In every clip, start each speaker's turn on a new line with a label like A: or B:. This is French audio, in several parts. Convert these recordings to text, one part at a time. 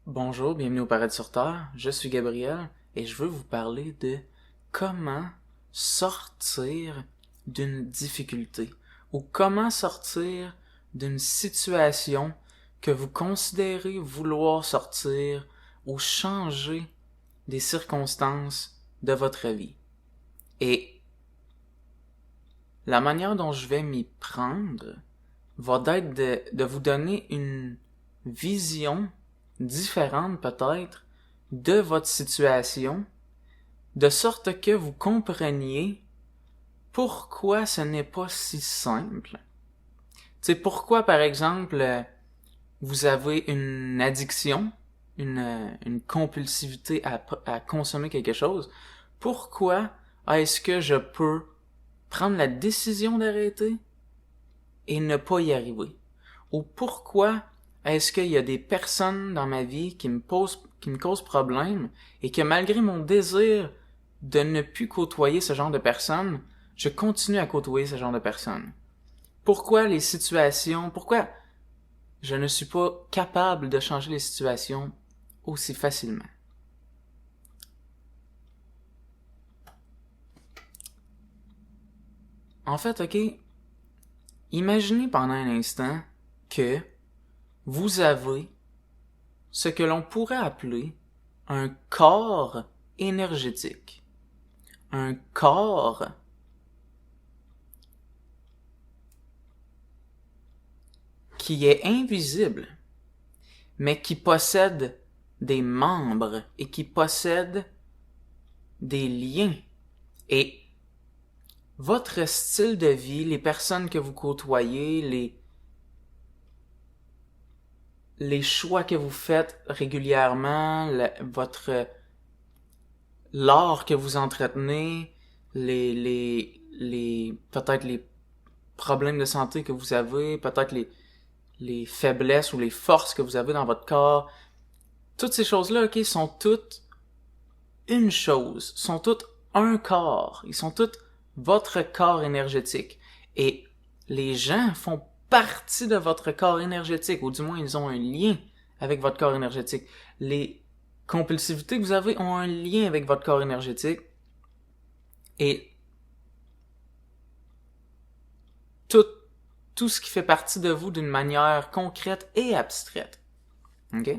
A: Bonjour, bienvenue au Paradis sur Terre. Je suis Gabriel et je veux vous parler de comment sortir d'une difficulté ou comment sortir d'une situation que vous considérez vouloir sortir ou changer des circonstances de votre vie. Et la manière dont je vais m'y prendre va être de vous donner une vision différente peut-être de votre situation, de sorte que vous compreniez pourquoi ce n'est pas si simple. C'est pourquoi, par exemple, vous avez une addiction, une compulsivité à consommer quelque chose. Pourquoi est-ce que je peux prendre la décision d'arrêter et ne pas y arriver? Ou pourquoi est-ce qu'il y a des personnes dans ma vie qui me causent problème et que malgré mon désir de ne plus côtoyer ce genre de personnes, je continue à côtoyer ce genre de personnes? Pourquoi pourquoi je ne suis pas capable de changer les situations aussi facilement? En fait, imaginez pendant un instant que vous avez ce que l'on pourrait appeler un corps énergétique. Un corps qui est invisible, mais qui possède des membres et qui possède des liens. Et votre style de vie, les personnes que vous côtoyez, les choix que vous faites régulièrement, l'art que vous entretenez, peut-être les problèmes de santé que vous avez, peut-être les faiblesses ou les forces que vous avez dans votre corps, toutes ces choses-là, sont toutes une chose, sont toutes un corps, ils sont toutes votre corps énergétique. Et les gens font partie de votre corps énergétique, ou du moins ils ont un lien avec votre corps énergétique. Les compulsivités que vous avez ont un lien avec votre corps énergétique. Et tout ce qui fait partie de vous d'une manière concrète et abstraite. OK?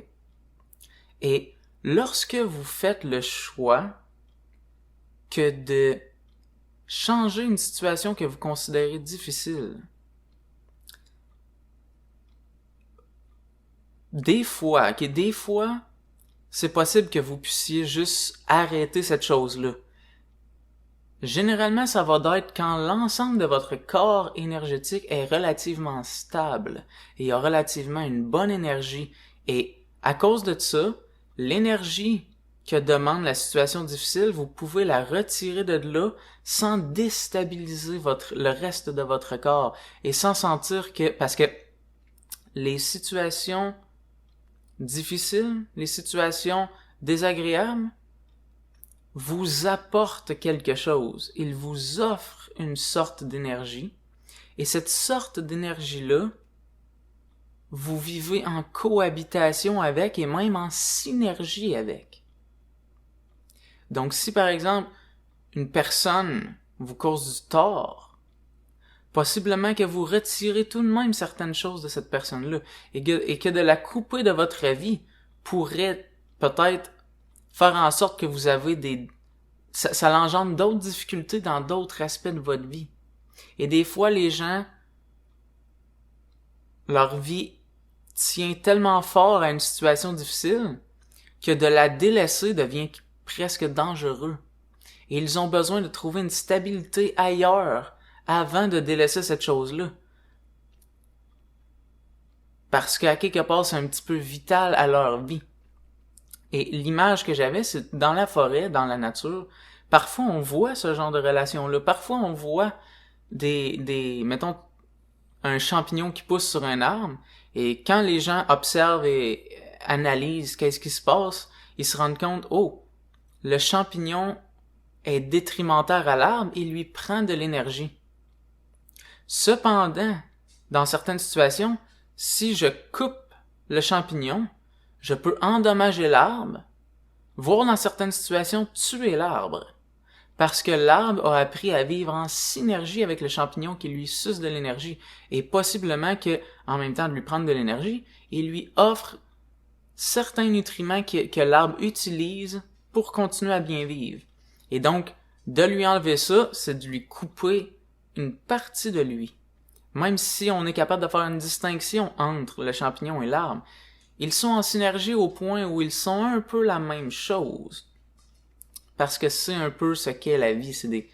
A: Et lorsque vous faites le choix que de changer une situation que vous considérez difficile, des fois, c'est possible que vous puissiez juste arrêter cette chose-là. Généralement, ça va être quand l'ensemble de votre corps énergétique est relativement stable et a relativement une bonne énergie. Et à cause de ça, l'énergie que demande la situation difficile, vous pouvez la retirer de là sans déstabiliser le reste de votre corps et sans sentir parce que les situations difficiles, les situations désagréables, vous apportent quelque chose. Ils vous offrent une sorte d'énergie. Et cette sorte d'énergie-là, vous vivez en cohabitation avec et même en synergie avec. Donc si par exemple, une personne vous cause du tort, possiblement que vous retirez tout de même certaines choses de cette personne-là et que de la couper de votre vie pourrait peut-être faire en sorte que vous avez ça l'engendre d'autres difficultés dans d'autres aspects de votre vie. Et des fois, les gens, leur vie tient tellement fort à une situation difficile que de la délaisser devient presque dangereux. Et ils ont besoin de trouver une stabilité ailleurs avant de délaisser cette chose-là. Parce qu'à quelque part, c'est un petit peu vital à leur vie. Et l'image que j'avais, c'est dans la forêt, dans la nature, parfois on voit ce genre de relation-là. Parfois on voit mettons, un champignon qui pousse sur un arbre, et quand les gens observent et analysent qu'est-ce qui se passe, ils se rendent compte, le champignon est détrimentaire à l'arbre et lui prend de l'énergie. Cependant, dans certaines situations, si je coupe le champignon, je peux endommager l'arbre, voire dans certaines situations tuer l'arbre. Parce que l'arbre a appris à vivre en synergie avec le champignon qui lui suce de l'énergie. Et possiblement que, en même temps de lui prendre de l'énergie, il lui offre certains nutriments que l'arbre utilise pour continuer à bien vivre. Et donc, de lui enlever ça, c'est de lui couper une partie de lui. Même si on est capable de faire une distinction entre le champignon et l'arbre, ils sont en synergie au point où ils sont un peu la même chose. Parce que c'est un peu ce qu'est la vie, c'est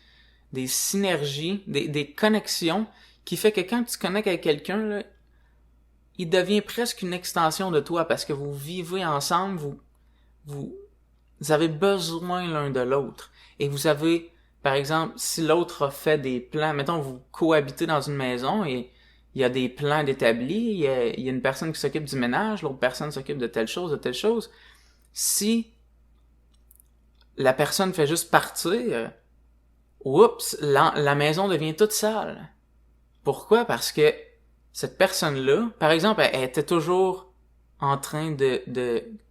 A: des synergies, des connexions, qui fait que quand tu connectes avec quelqu'un, là, il devient presque une extension de toi, parce que vous vivez ensemble, vous avez besoin l'un de l'autre. Et vous avez, par exemple, si l'autre a fait des plans, mettons, vous cohabitez dans une maison et il y a des plans d'établis, il y a une personne qui s'occupe du ménage, l'autre personne s'occupe de telle chose. Si la personne fait juste partir, oups, la maison devient toute sale. Pourquoi? Parce que cette personne-là, par exemple, elle était toujours en train de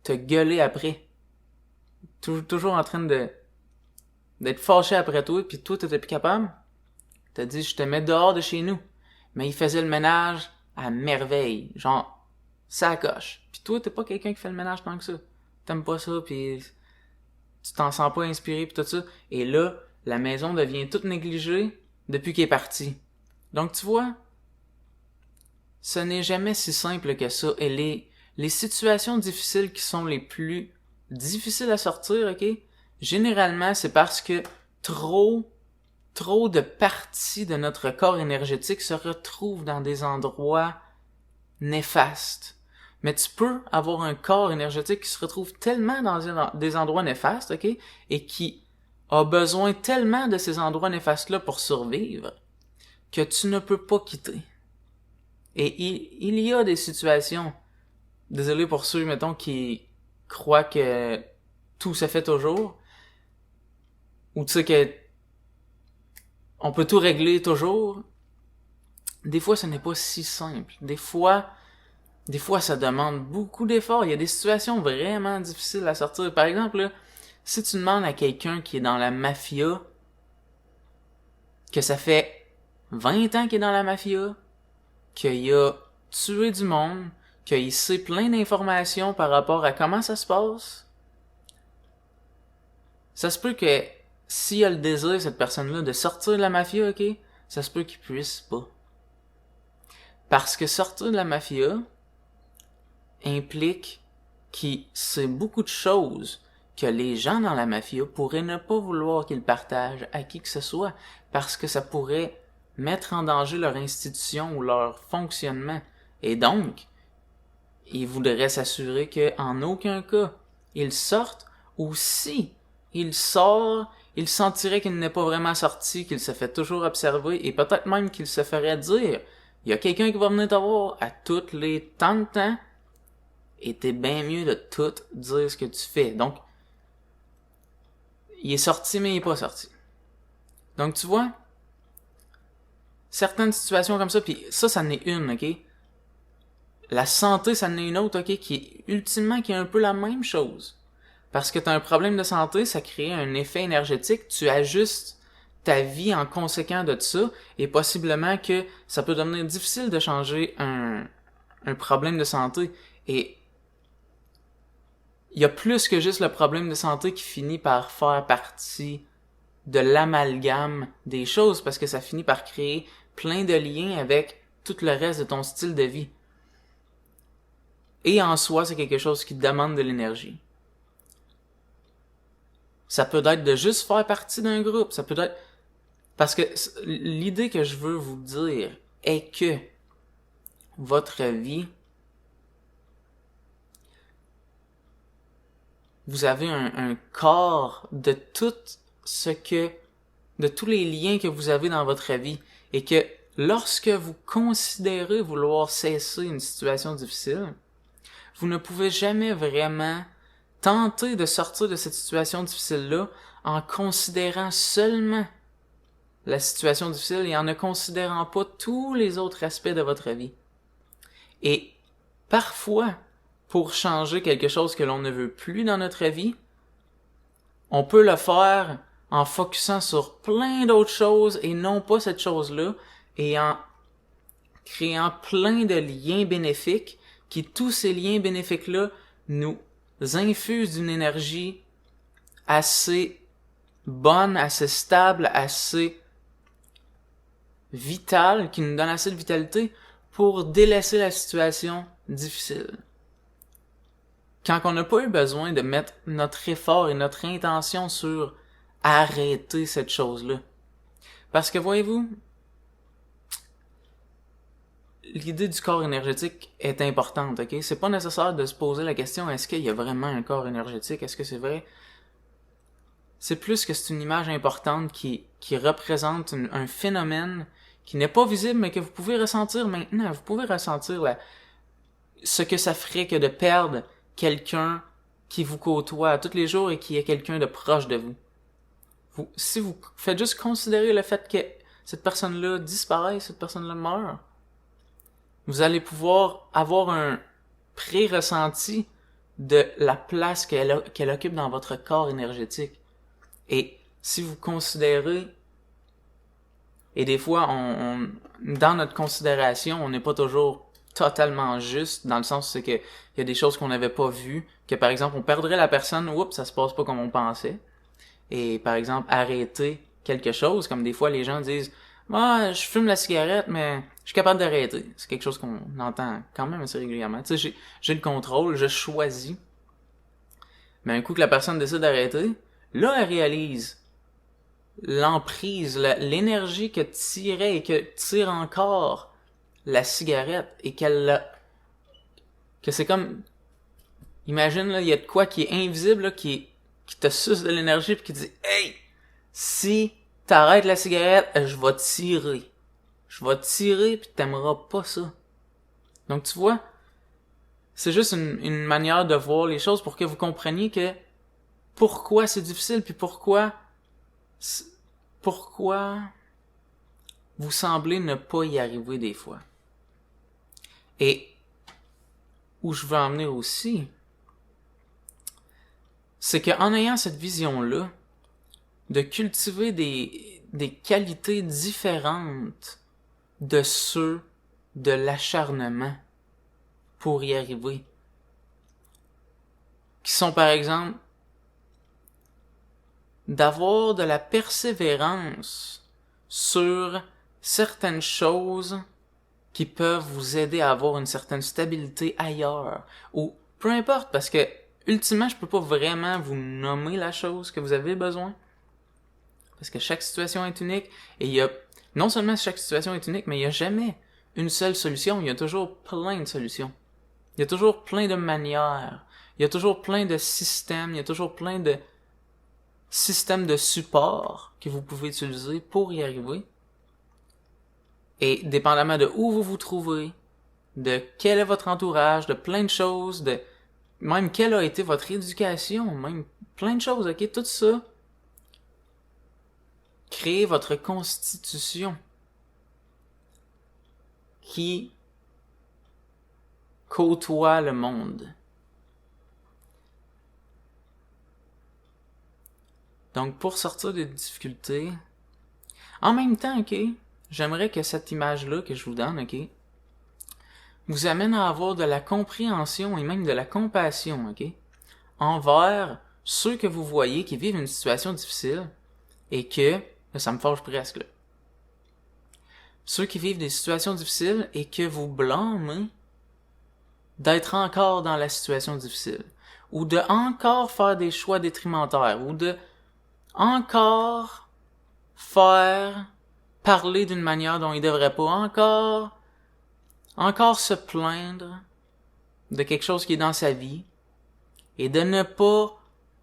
A: te gueuler après. Toujours en train d'être fâché après toi, puis toi, t'étais plus capable. T'as dit, je te mets dehors de chez nous. Mais il faisait le ménage à merveille. Genre, ça coche. Puis toi, t'es pas quelqu'un qui fait le ménage tant que ça. T'aimes pas ça, puis tu t'en sens pas inspiré, puis tout ça. Et là, la maison devient toute négligée depuis qu'il est parti. Donc, tu vois, ce n'est jamais si simple que ça. Et les situations difficiles qui sont les plus difficiles à sortir, ok? Généralement, c'est parce que trop de parties de notre corps énergétique se retrouvent dans des endroits néfastes. Mais tu peux avoir un corps énergétique qui se retrouve tellement dans des endroits néfastes, ok? Et qui a besoin tellement de ces endroits néfastes-là pour survivre, que tu ne peux pas quitter. Et il y a des situations, désolé pour ceux, mettons, qui croient que tout se fait toujours, ou tu sais que on peut tout régler toujours. Des fois, ce n'est pas si simple. Des fois, ça demande beaucoup d'efforts. Il y a des situations vraiment difficiles à sortir. Par exemple, là, si tu demandes à quelqu'un qui est dans la mafia, que ça fait 20 ans qu'il est dans la mafia, qu'il a tué du monde, qu'il sait plein d'informations par rapport à comment ça se passe, ça se peut que s'il a le désir, cette personne-là, de sortir de la mafia, ok, ça se peut qu'il puisse pas. Parce que sortir de la mafia implique qu'il sait beaucoup de choses que les gens dans la mafia pourraient ne pas vouloir qu'ils partagent à qui que ce soit, parce que ça pourrait mettre en danger leur institution ou leur fonctionnement. Et donc, ils voudraient s'assurer qu'en aucun cas, ils sortent, ou si il sort, il sentirait qu'il n'est pas vraiment sorti, qu'il se fait toujours observer, et peut-être même qu'il se ferait dire, il y a quelqu'un qui va venir te voir à tous les temps de temps, et t'es bien mieux de tout dire ce que tu fais. Donc, il est sorti, mais il est pas sorti. Donc, tu vois, certaines situations comme ça, puis ça en est une, ok? La santé, ça en est une autre, ok? Qui est un peu la même chose. Parce que t'as un problème de santé, ça crée un effet énergétique, tu ajustes ta vie en conséquent de ça, et possiblement que ça peut devenir difficile de changer un problème de santé. Et il y a plus que juste le problème de santé qui finit par faire partie de l'amalgame des choses, parce que ça finit par créer plein de liens avec tout le reste de ton style de vie. Et en soi, c'est quelque chose qui demande de l'énergie. Ça peut être de juste faire partie d'un groupe, ça peut être... Parce que l'idée que je veux vous dire est que votre vie, vous avez un corps de tout ce que, de tous les liens que vous avez dans votre vie, et que lorsque vous considérez vouloir cesser une situation difficile, vous ne pouvez jamais vraiment tenter de sortir de cette situation difficile-là en considérant seulement la situation difficile et en ne considérant pas tous les autres aspects de votre vie. Et parfois, pour changer quelque chose que l'on ne veut plus dans notre vie, on peut le faire en focusant sur plein d'autres choses et non pas cette chose-là, et en créant plein de liens bénéfiques, qui tous ces liens bénéfiques-là nous infusent d'une énergie assez bonne, assez stable, assez vitale, qui nous donne assez de vitalité pour délaisser la situation difficile. Quand on n'a pas eu besoin de mettre notre effort et notre intention sur arrêter cette chose-là. Parce que voyez-vous, l'idée du corps énergétique est importante, ok? C'est pas nécessaire de se poser la question, est-ce qu'il y a vraiment un corps énergétique? Est-ce que c'est vrai? C'est plus que c'est une image importante qui représente un phénomène qui n'est pas visible, mais que vous pouvez ressentir maintenant. Vous pouvez ressentir ce que ça ferait que de perdre quelqu'un qui vous côtoie tous les jours et qui est quelqu'un de proche de vous. Si vous faites juste considérer le fait que cette personne-là disparaît, cette personne-là meurt, vous allez pouvoir avoir un pré-ressenti de la place qu'elle occupe dans votre corps énergétique. Et si vous considérez, et des fois, dans notre considération, on n'est pas toujours totalement juste, dans le sens où c'est que il y a des choses qu'on n'avait pas vues, que par exemple, on perdrait la personne, oups, ça se passe pas comme on pensait. Et par exemple, arrêter quelque chose, comme des fois les gens disent « Moi, je fume la cigarette, mais je suis capable d'arrêter. » C'est quelque chose qu'on entend quand même assez régulièrement. Tu sais, j'ai le contrôle, je choisis. Mais un coup que la personne décide d'arrêter, là, elle réalise l'emprise, l'énergie que tirait et que tire encore la cigarette et que c'est comme, imagine, là, il y a de quoi qui est invisible, là, qui te suce de l'énergie pis qui dit, hey, si t'arrêtes la cigarette, je vais tirer. Je vais tirer pis t'aimeras pas ça. Donc tu vois, c'est juste une manière de voir les choses pour que vous compreniez que pourquoi c'est difficile puis pourquoi vous semblez ne pas y arriver des fois. Et où je veux en venir aussi, c'est qu'en ayant cette vision-là, de cultiver des qualités différentes de ceux de l'acharnement pour y arriver, qui sont par exemple d'avoir de la persévérance sur certaines choses qui peuvent vous aider à avoir une certaine stabilité ailleurs, ou peu importe, parce que ultimement, je peux pas vraiment vous nommer la chose que vous avez besoin, parce que chaque situation est unique, et il y a, non seulement chaque situation est unique, mais il y a jamais une seule solution, il y a toujours plein de solutions. Il y a toujours plein de manières, il y a toujours plein de systèmes, il y a toujours plein de systèmes de support que vous pouvez utiliser pour y arriver. Et dépendamment de où vous vous trouvez, de quel est votre entourage, de plein de choses, de même quelle a été votre éducation, même plein de choses, ok? Tout ça, créez votre constitution qui côtoie le monde. Donc, pour sortir des difficultés, en même temps, ok, j'aimerais que cette image-là que je vous donne, ok, vous amène à avoir de la compréhension et même de la compassion, ok, envers ceux que vous voyez qui vivent une situation difficile et que, là, ça me fâche presque, là. Ceux qui vivent des situations difficiles et que vous blâmez d'être encore dans la situation difficile, ou de encore faire des choix détrimentaires, ou de encore parler d'une manière dont il devrait pas, encore se plaindre de quelque chose qui est dans sa vie, et de ne pas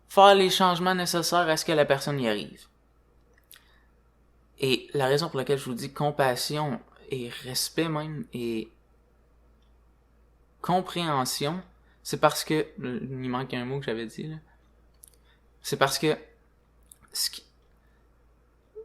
A: faire les changements nécessaires à ce que la personne y arrive. Et la raison pour laquelle je vous dis compassion et respect même, et compréhension, c'est parce que, il manque un mot que j'avais dit, là. C'est parce que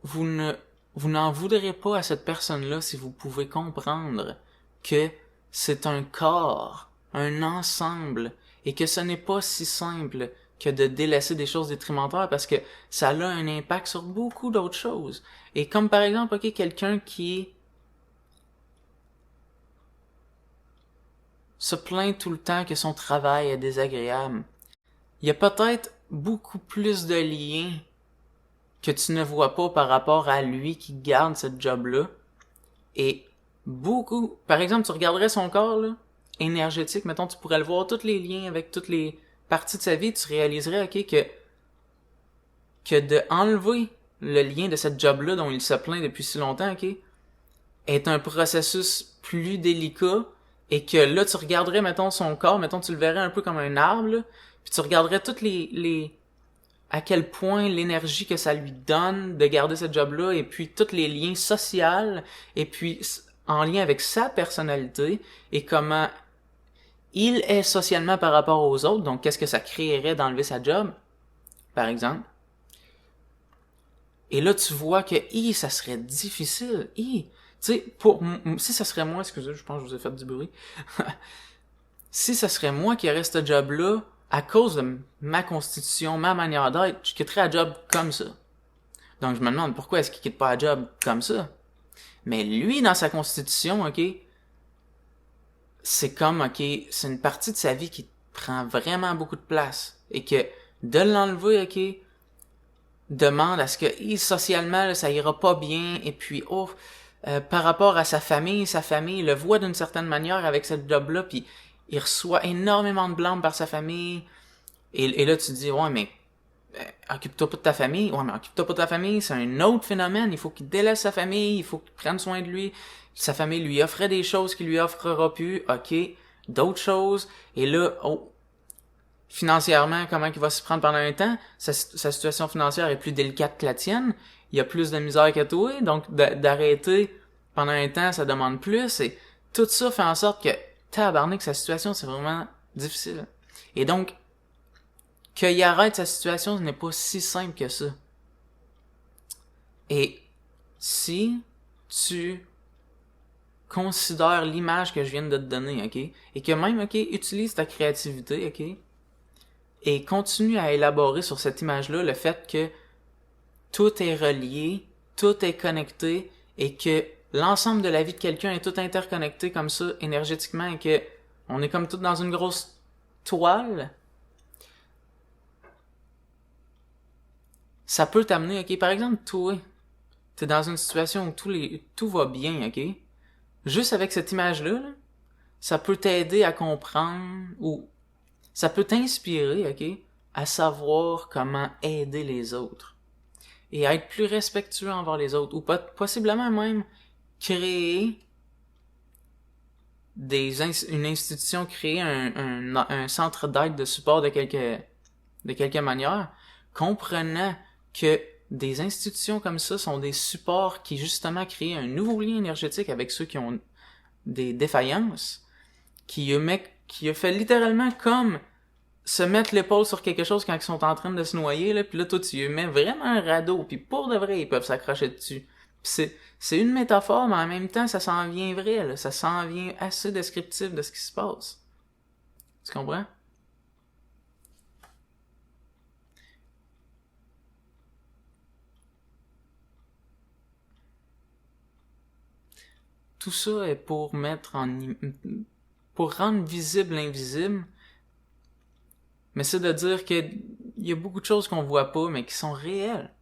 A: vous n'en voudrez pas à cette personne-là si vous pouvez comprendre que c'est un corps un ensemble et que ce n'est pas si simple que de délaisser des choses détrimenteurs parce que ça a un impact sur beaucoup d'autres choses. Et comme par exemple, ok, quelqu'un qui se plaint tout le temps que son travail est désagréable, il y a peut-être beaucoup plus de liens que tu ne vois pas par rapport à lui qui garde cette job-là. Et beaucoup, par exemple, tu regarderais son corps, là, énergétique, mettons, tu pourrais le voir, tous les liens avec toutes les parties de sa vie, tu réaliserais, ok, que de enlever le lien de cette job-là dont il se plaint depuis si longtemps, ok, est un processus plus délicat et que là, tu regarderais, mettons, son corps, mettons, tu le verrais un peu comme un arbre, là, puis tu regarderais toutes les à quel point l'énergie que ça lui donne de garder cette job-là, et puis tous les liens sociaux, et puis en lien avec sa personnalité, et comment il est socialement par rapport aux autres, donc qu'est-ce que ça créerait d'enlever sa job, par exemple. Et là, tu vois que, ça serait difficile, tu sais, si ça serait moi, excusez, je pense que je vous ai fait du bruit, si ça serait moi qui aurais ce job-là, à cause de ma constitution, ma manière d'être, je quitterais la job comme ça. Donc je me demande pourquoi est-ce qu'il quitte pas la job comme ça. Mais lui, dans sa constitution, ok, c'est comme, ok, c'est une partie de sa vie qui prend vraiment beaucoup de place. Et que de l'enlever, ok, demande à ce que, socialement, là, ça ira pas bien, et puis, par rapport à sa famille le voit d'une certaine manière avec cette job-là, puis il reçoit énormément de blâme par sa famille, et là tu te dis, ouais, mais occupe-toi pas de ta famille. Ouais, mais occupe-toi pas de ta famille, c'est un autre phénomène. Il faut qu'il délaisse sa famille, il faut qu'il prenne soin de lui. Sa famille lui offrait des choses qu'il lui offrera plus. Ok, d'autres choses. Et là, financièrement, comment il va s'y prendre pendant un temps? Sa situation financière est plus délicate que la tienne. Il y a plus de misère que toi. Donc, d'arrêter pendant un temps, ça demande plus. Et tout ça fait en sorte que, tabarnak, sa situation, c'est vraiment difficile. Et donc, qu'il arrête sa situation, ce n'est pas si simple que ça. Et si tu considères l'image que je viens de te donner, ok, et que même, ok, utilise ta créativité, ok, et continue à élaborer sur cette image-là le fait que tout est relié, tout est connecté, et que l'ensemble de la vie de quelqu'un est tout interconnecté comme ça, énergétiquement, et que on est comme tout dans une grosse toile. Ça peut t'amener, ok, par exemple, toi, t'es dans une situation où tout va bien, ok? Juste avec cette image-là, là, ça peut t'aider à comprendre, ou ça peut t'inspirer, ok, à savoir comment aider les autres. Et à être plus respectueux envers les autres, ou possiblement même créer une institution, créer un centre d'aide, de support de quelque manière, comprenant que des institutions comme ça sont des supports qui justement créent un nouveau lien énergétique avec ceux qui ont des défaillances, qui a fait littéralement comme se mettre l'épaule sur quelque chose quand ils sont en train de se noyer, là, puis là, toi, tu y mets vraiment un radeau, puis pour de vrai, ils peuvent s'accrocher dessus. Pis c'est une métaphore, mais en même temps, ça s'en vient vrai, là, ça s'en vient assez descriptif de ce qui se passe. Tu comprends? Tout ça est pour pour rendre visible l'invisible, mais c'est de dire que il y a beaucoup de choses qu'on voit pas, mais qui sont réelles.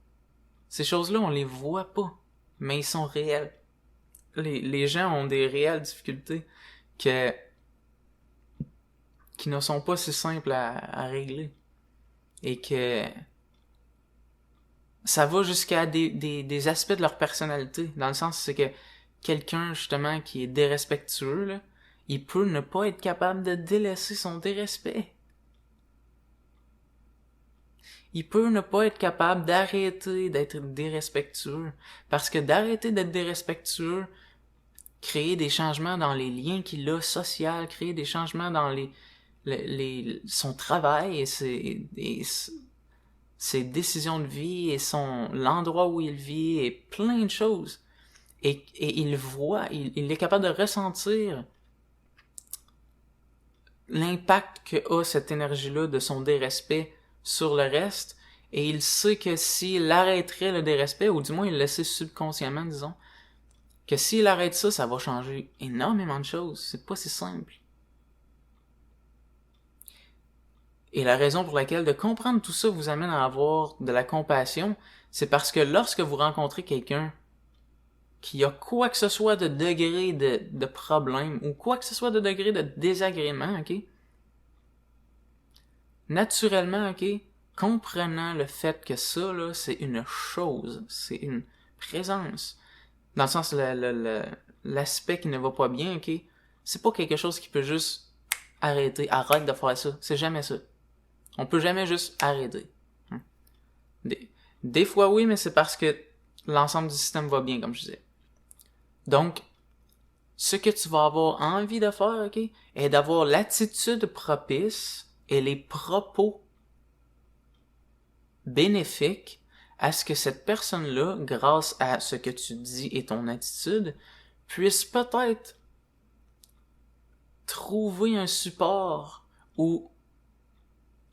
A: Ces choses-là, on les voit pas, mais ils sont réels. Les gens ont des réelles difficultés qui ne sont pas si simples à régler. Et que ça va jusqu'à des aspects de leur personnalité. Dans le sens, c'est que quelqu'un, justement, qui est dérespectueux, là, il peut ne pas être capable de délaisser son dérespect. Il peut ne pas être capable d'arrêter d'être dérespectueux. Parce que d'arrêter d'être dérespectueux, créer des changements dans les liens qu'il a social, créer des changements dans son travail et ses décisions de vie et l'endroit où il vit et plein de choses. Et il voit, il est capable de ressentir l'impact que a cette énergie-là de son dérespect sur le reste, et il sait que s'il arrêterait le dérespect, ou du moins il le sait subconsciemment, disons, que s'il arrête ça, ça va changer énormément de choses. C'est pas si simple. Et la raison pour laquelle de comprendre tout ça vous amène à avoir de la compassion, c'est parce que lorsque vous rencontrez quelqu'un qui a quoi que ce soit de degré de problème, ou quoi que ce soit de degré de désagrément, ok? Naturellement, ok? Comprenant le fait que ça, là, c'est une chose, c'est une présence. Dans le sens, l'aspect qui ne va pas bien, ok? C'est pas quelque chose qui peut juste arrêter, arrête de faire ça. C'est jamais ça. On peut jamais juste arrêter. Des fois oui, mais c'est parce que l'ensemble du système va bien, comme je disais. Donc, ce que tu vas avoir envie de faire, ok, est d'avoir l'attitude propice et les propos bénéfiques à ce que cette personne-là, grâce à ce que tu dis et ton attitude, puisse peut-être trouver un support ou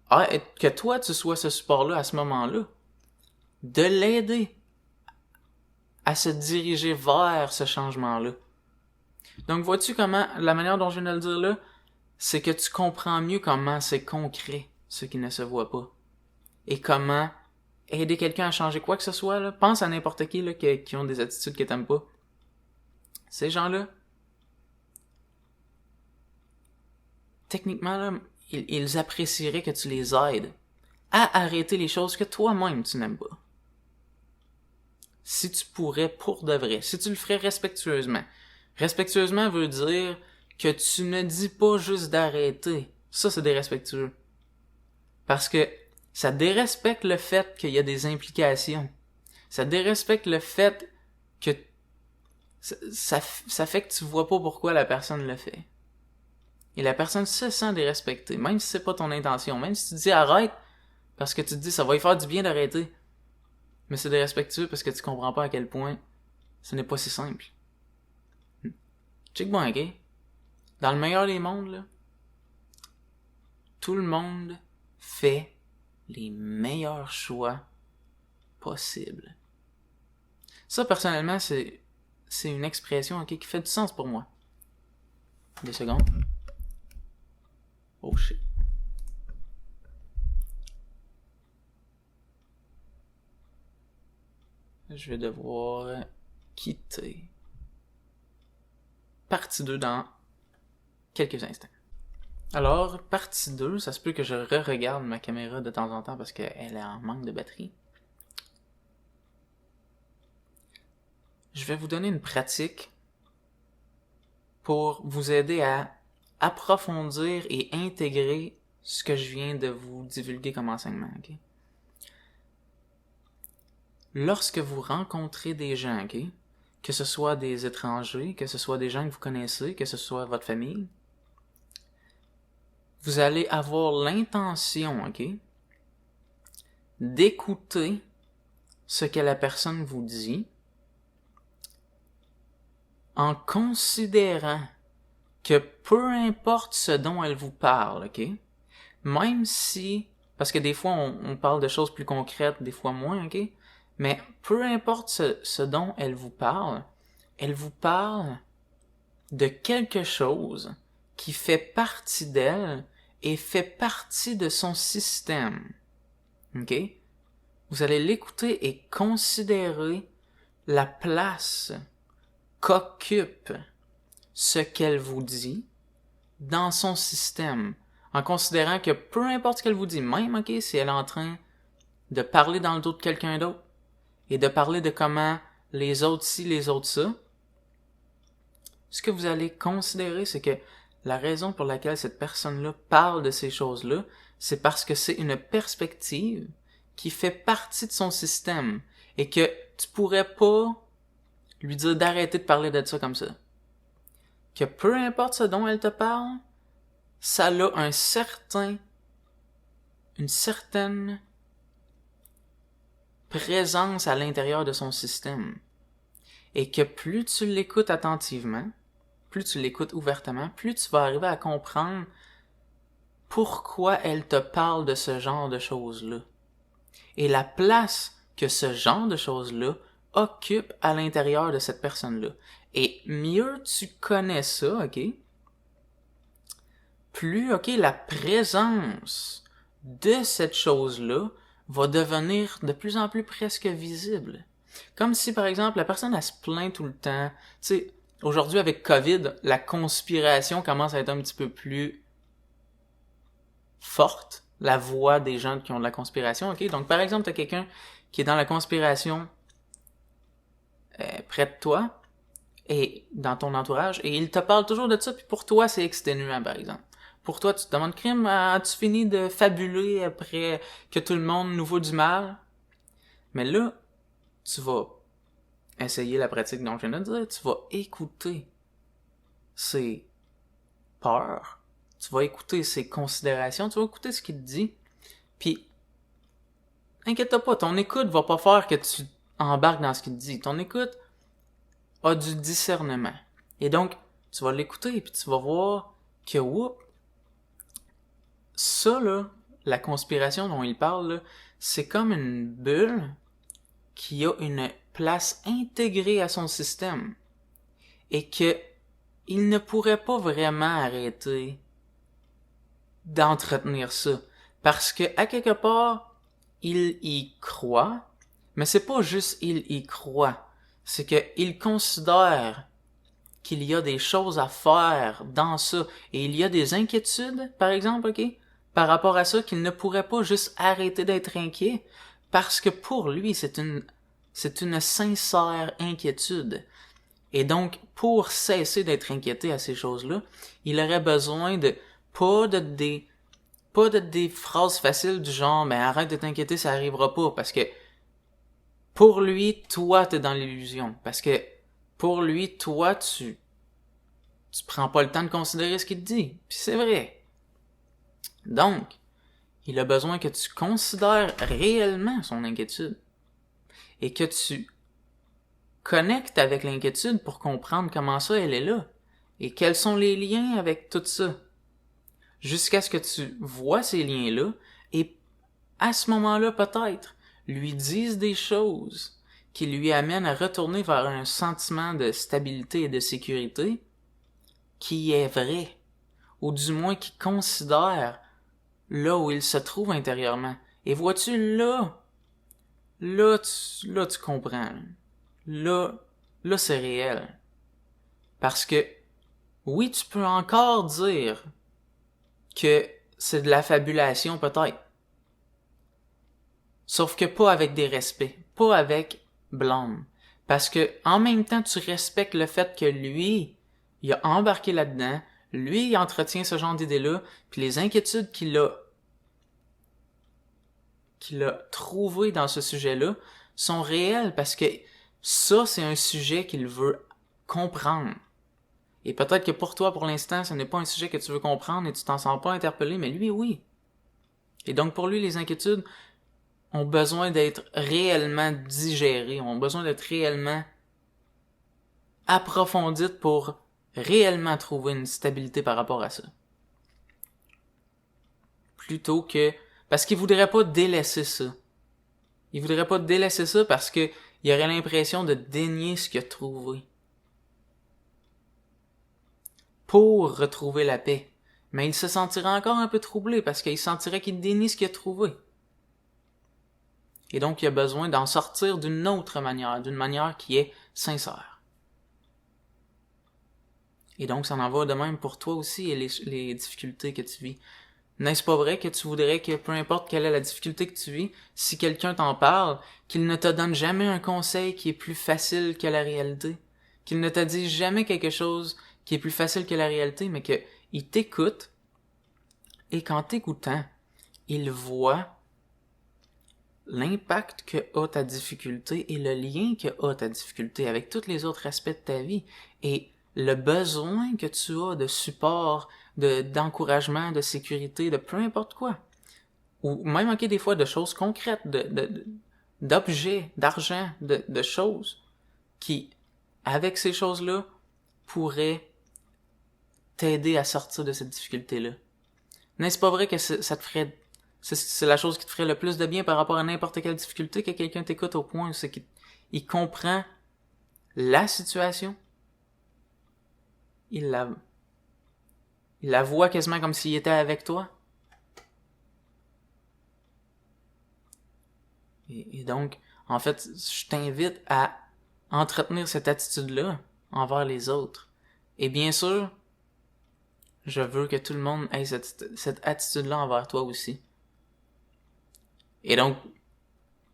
A: que toi tu sois ce support-là à ce moment-là, de l'aider à se diriger vers ce changement-là. Donc vois-tu comment, la manière dont je viens de le dire là, c'est que tu comprends mieux comment c'est concret, ce qui ne se voit pas. Et comment aider quelqu'un à changer quoi que ce soit, là. Pense à n'importe qui, là, qui ont des attitudes que t'aimes pas. Ces gens-là, techniquement, là, ils apprécieraient que tu les aides à arrêter les choses que toi-même tu n'aimes pas. Si tu pourrais pour de vrai, si tu le ferais respectueusement. Respectueusement veut dire que tu ne dis pas juste d'arrêter. Ça, c'est dérespectueux. Parce que ça dérespecte le fait qu'il y a des implications. Ça dérespecte le fait que ça fait que tu vois pas pourquoi la personne le fait. Et la personne se sent dérespectée, même si c'est pas ton intention. Même si tu dis arrête, parce que tu te dis ça va lui faire du bien d'arrêter. Mais c'est dérespectueux parce que tu comprends pas à quel point ce n'est pas si simple. Check bon, ok? Dans le meilleur des mondes, là, tout le monde fait les meilleurs choix possibles. Ça, personnellement, c'est une expression, ok, qui fait du sens pour moi. 2 secondes. Oh shit. Je vais devoir quitter. Partie 2 dans quelques instants. Alors, partie 2, ça se peut que je re-regarde ma caméra de temps en temps parce qu'elle est en manque de batterie. Je vais vous donner une pratique pour vous aider à approfondir et intégrer ce que je viens de vous divulguer comme enseignement, ok? Lorsque vous rencontrez des gens, ok? Que ce soit des étrangers, que ce soit des gens que vous connaissez, que ce soit votre famille, vous allez avoir l'intention, ok? D'écouter ce que la personne vous dit en considérant que peu importe ce dont elle vous parle, ok? Même si, parce que des fois on parle de choses plus concrètes, des fois moins, ok? Mais peu importe ce dont elle vous parle de quelque chose qui fait partie d'elle et fait partie de son système, ok? Vous allez l'écouter et considérer la place qu'occupe ce qu'elle vous dit dans son système, en considérant que peu importe ce qu'elle vous dit, même, ok, si elle est en train de parler dans le dos de quelqu'un d'autre, et de parler de comment les autres ci, les autres ça, ce que vous allez considérer, c'est que la raison pour laquelle cette personne-là parle de ces choses-là, c'est parce que c'est une perspective qui fait partie de son système, et que tu pourrais pas lui dire d'arrêter de parler de ça comme ça. Que peu importe ce dont elle te parle, ça a une certaine présence à l'intérieur de son système. Et que plus tu l'écoutes attentivement, plus tu l'écoutes ouvertement, plus tu vas arriver à comprendre pourquoi elle te parle de ce genre de choses-là. Et la place que ce genre de choses-là occupe à l'intérieur de cette personne-là. Et mieux tu connais ça, ok? Plus, ok, la présence de cette chose-là va devenir de plus en plus presque visible. Comme si, par exemple, la personne, elle se plaint tout le temps. Tu sais, aujourd'hui, avec COVID, la conspiration commence à être un petit peu plus forte. La voix des gens qui ont de la conspiration, ok? Donc, par exemple, t'as quelqu'un qui est dans la conspiration près de toi, et dans ton entourage, et il te parle toujours de ça, puis pour toi, c'est exténuant, par exemple. Pour toi, tu te demandes, crime, as-tu fini de fabuler après que tout le monde nous vaut du mal? Mais là, tu vas essayer la pratique dont je viens de dire, tu vas écouter ses peurs, tu vas écouter ses considérations, tu vas écouter ce qu'il te dit, puis inquiète-toi pas, ton écoute va pas faire que tu embarques dans ce qu'il te dit. Ton écoute a du discernement. Et donc, tu vas l'écouter, puis tu vas voir que, whoop, ça, là, la conspiration dont il parle, là, c'est comme une bulle qui a une place intégrée à son système. Et que il ne pourrait pas vraiment arrêter d'entretenir ça. Parce que, à quelque part, il y croit, mais c'est pas juste il y croit. C'est que il considère qu'il y a des choses à faire dans ça. Et il y a des inquiétudes, par exemple, ok, par rapport à ça, qu'il ne pourrait pas juste arrêter d'être inquiet, parce que pour lui, c'est une sincère inquiétude. Et donc, pour cesser d'être inquiété à ces choses-là, il aurait besoin de, pas de des phrases faciles du genre, mais arrête de t'inquiéter, ça arrivera pas, parce que, pour lui, toi, t'es dans l'illusion. Parce que, pour lui, toi, tu prends pas le temps de considérer ce qu'il te dit. Puis c'est vrai. Donc, il a besoin que tu considères réellement son inquiétude. Et que tu connectes avec l'inquiétude pour comprendre comment ça, elle est là. Et quels sont les liens avec tout ça. Jusqu'à ce que tu vois ces liens-là, et à ce moment-là, peut-être, lui dises des choses qui lui amènent à retourner vers un sentiment de stabilité et de sécurité qui est vrai, ou du moins qui considère là où il se trouve intérieurement. Et vois-tu, là tu comprends. Là c'est réel. Parce que, oui, tu peux encore dire que c'est de la fabulation, peut-être. Sauf que pas avec des respects, pas avec blâme. Parce que, en même temps, tu respectes le fait que lui, il a embarqué là-dedans, lui, il entretient ce genre d'idées-là, puis les inquiétudes qu'il a trouvées dans ce sujet-là sont réelles parce que ça, c'est un sujet qu'il veut comprendre. Et peut-être que pour toi, pour l'instant, ce n'est pas un sujet que tu veux comprendre et tu t'en sens pas interpellé, mais lui, oui. Et donc, pour lui, les inquiétudes ont besoin d'être réellement digérées, ont besoin d'être réellement approfondies pour réellement trouver une stabilité par rapport à ça. Plutôt que... Parce qu'il voudrait pas délaisser ça. Il voudrait pas délaisser ça parce que il aurait l'impression de dénier ce qu'il a trouvé. Pour retrouver la paix. Mais il se sentirait encore un peu troublé parce qu'il sentirait qu'il dénie ce qu'il a trouvé. Et donc, il a besoin d'en sortir d'une autre manière, d'une manière qui est sincère. Et donc, ça en va de même pour toi aussi et les difficultés que tu vis. N'est-ce pas vrai que tu voudrais que peu importe quelle est la difficulté que tu vis, si quelqu'un t'en parle, qu'il ne te donne jamais un conseil qui est plus facile que la réalité? Qu'il ne te dise jamais quelque chose qui est plus facile que la réalité, mais qu'il t'écoute, et qu'en t'écoutant, il voit l'impact que a ta difficulté et le lien que a ta difficulté avec tous les autres aspects de ta vie et le besoin que tu as de support, d'encouragement, de sécurité, de peu importe quoi. Ou même, ok, des fois de choses concrètes, d'objets, d'argent, de choses qui, avec ces choses-là, pourraient t'aider à sortir de cette difficulté-là. N'est-ce pas vrai que ça te ferait... C'est la chose qui te ferait le plus de bien par rapport à n'importe quelle difficulté, que quelqu'un t'écoute au point où c'est qu'il comprend la situation, il la, il la voit quasiment comme s'il était avec toi. Et donc, en fait, je t'invite à entretenir cette attitude-là envers les autres. Et bien sûr, je veux que tout le monde ait cette attitude-là envers toi aussi. Et donc,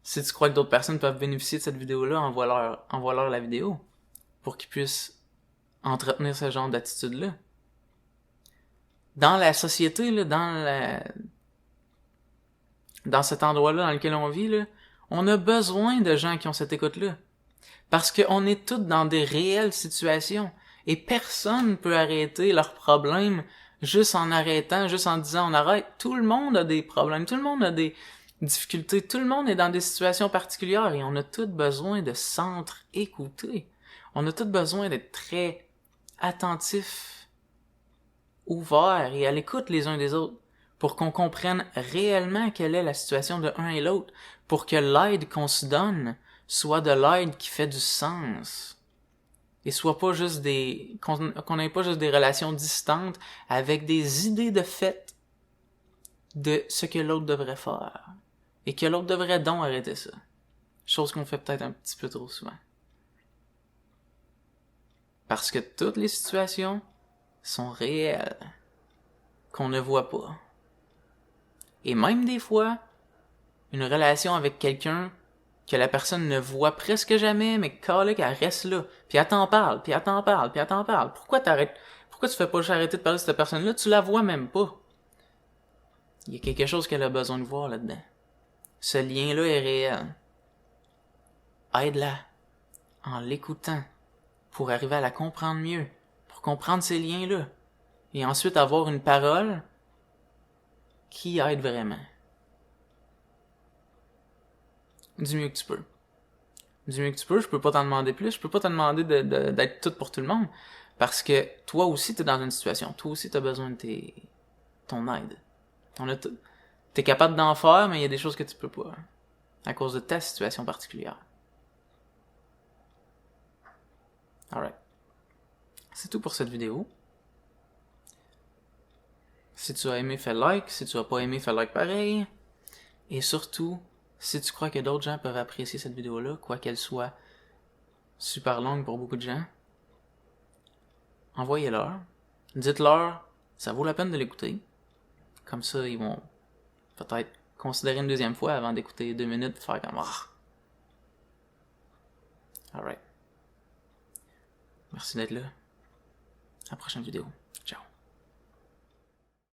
A: si tu crois que d'autres personnes peuvent bénéficier de cette vidéo-là, envoie-leur la vidéo pour qu'ils puissent entretenir ce genre d'attitude-là. Dans la société, là, dans cet endroit-là dans lequel on vit, là, on a besoin de gens qui ont cette écoute-là. Parce qu'on est tous dans des réelles situations. Et personne peut arrêter leurs problèmes juste en arrêtant, juste en disant on arrête. Tout le monde a des problèmes, tout le monde a des difficultés, tout le monde est dans des situations particulières et on a tous besoin de s'entre-écouter. On a tous besoin d'être très attentifs, ouverts et à l'écoute les uns des autres pour qu'on comprenne réellement quelle est la situation de un et l'autre, pour que l'aide qu'on se donne soit de l'aide qui fait du sens. Et soit pas juste qu'on n'ait pas juste des relations distantes avec des idées de fait de ce que l'autre devrait faire. Et que l'autre devrait donc arrêter ça. Chose qu'on fait peut-être un petit peu trop souvent. Parce que toutes les situations sont réelles. Qu'on ne voit pas. Et même des fois, une relation avec quelqu'un que la personne ne voit presque jamais, mais qu'elle reste là. Puis elle t'en parle, puis elle t'en parle, puis elle t'en parle. Pourquoi tu fais pas juste arrêter de parler de cette personne-là? Tu la vois même pas. Il y a quelque chose qu'elle a besoin de voir là-dedans. Ce lien-là est réel. Aide-la en l'écoutant pour arriver à la comprendre mieux, pour comprendre ces liens-là. Et ensuite avoir une parole qui aide vraiment. Du mieux que tu peux. Du mieux que tu peux, je peux pas t'en demander plus, je peux pas te demander d'être tout pour tout le monde, parce que toi aussi t'es dans une situation, toi aussi t'as besoin de ton aide. T'es capable d'en faire, mais il y a des choses que tu peux pas, à cause de ta situation particulière. Alright. C'est tout pour cette vidéo. Si tu as aimé, fais like, si tu as pas aimé, fais like pareil. Et surtout, si tu crois que d'autres gens peuvent apprécier cette vidéo-là, quoi qu'elle soit super longue pour beaucoup de gens, envoyez-leur. Dites-leur, ça vaut la peine de l'écouter. Comme ça, ils vont peut-être considérer une deuxième fois avant d'écouter 2 minutes et faire comme Alright. Merci d'être là. À la prochaine vidéo. Ciao.